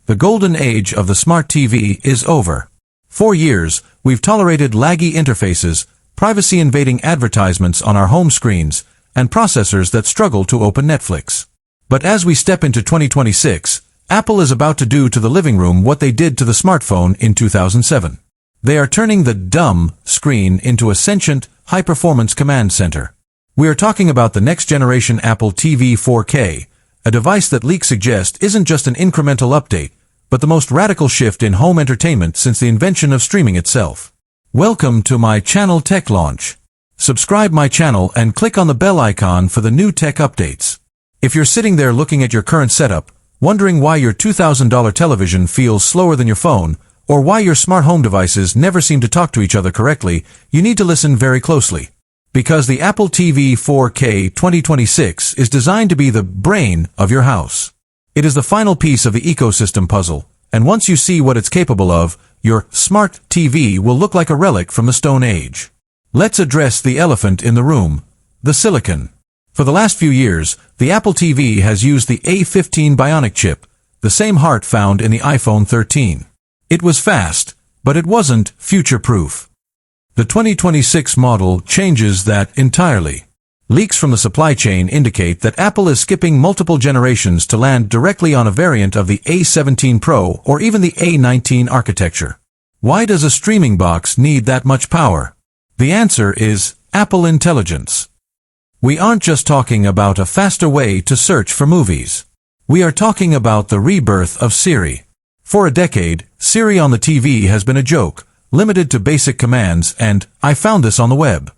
The golden age of the smart TV is over. For years, we've tolerated laggy interfaces, privacy-invading advertisements on our home screens, and processors that struggle to open Netflix. But as we step into 2026, Apple is about to do to the living room what they did to the smartphone in 2007. They are turning the dumb screen into a sentient, high-performance command center. We are talking about the next-generation Apple TV 4K, a device that leaks suggest isn't just an incremental update, but the most radical shift in home entertainment since the invention of streaming itself. Welcome to my channel Tech Launch. Subscribe my channel and click on the bell icon for the new tech updates. If you're sitting there looking at your current setup, wondering why your $2,000 television feels slower than your phone, or why your smart home devices never seem to talk to each other correctly, you need to listen very closely. Because the Apple TV 4K 2026 is designed to be the brain of your house. It is the final piece of the ecosystem puzzle, and once you see what it's capable of, your smart TV will look like a relic from the Stone Age. Let's address the elephant in the room, the silicon. For the last few years, the Apple TV has used the A15 Bionic chip, the same heart found in the iPhone 13. It was fast, but it wasn't future-proof. The 2026 model changes that entirely. Leaks from the supply chain indicate that Apple is skipping multiple generations to land directly on a variant of the A17 Pro or even the A19 architecture. Why does a streaming box need that much power? The answer is Apple Intelligence. We aren't just talking about a faster way to search for movies. We are talking about the rebirth of Siri. For a decade, Siri on the TV has been a joke, limited to basic commands and, "I found this on the web."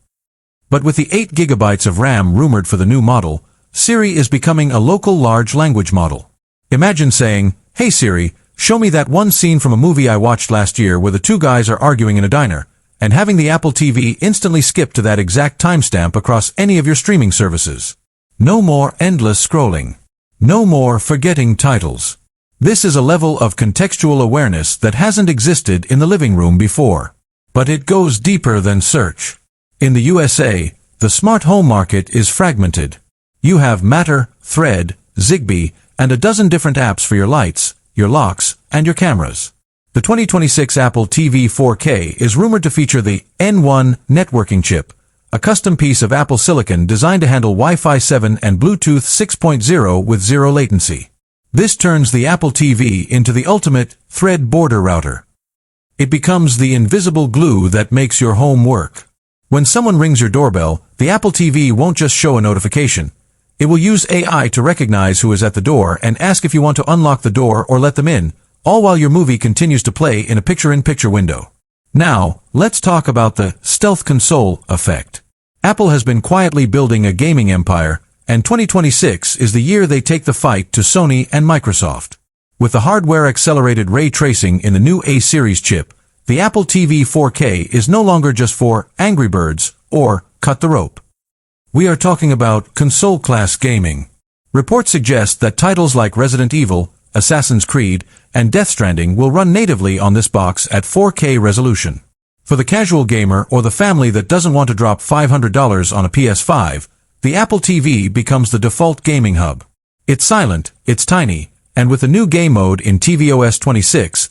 But with the 8 GB of RAM rumored for the new model, Siri is becoming a local large language model. Imagine saying, "Hey Siri, show me that one scene from a movie I watched last year where the two guys are arguing in a diner," and having the Apple TV instantly skip to that exact timestamp across any of your streaming services. No more endless scrolling. No more forgetting titles. This is a level of contextual awareness that hasn't existed in the living room before. But it goes deeper than search. In the USA, the smart home market is fragmented. You have Matter, Thread, Zigbee, and a dozen different apps for your lights, your locks, and your cameras. The 2026 Apple TV 4K is rumored to feature the N1 networking chip, a custom piece of Apple silicon designed to handle Wi-Fi 7 and Bluetooth 6.0 with zero latency. This turns the Apple TV into the ultimate Thread border router. It becomes the invisible glue that makes your home work. When someone rings your doorbell, the Apple TV won't just show a notification. It will use AI to recognize who is at the door and ask if you want to unlock the door or let them in, all while your movie continues to play in a picture-in-picture window. Now, let's talk about the stealth console effect. Apple has been quietly building a gaming empire, and 2026 is the year they take the fight to Sony and Microsoft. With the hardware-accelerated ray tracing in the new A-series chip, the Apple TV 4K is no longer just for Angry Birds or cut the rope. We are talking about console-class gaming. Reports suggest that titles like Resident Evil, Assassin's Creed, and Death Stranding will run natively on this box at 4K resolution. For the casual gamer or the family that doesn't want to drop $500 on a PS5, the Apple TV becomes the default gaming hub. It's silent, it's tiny, and with the new game mode in tvOS 26,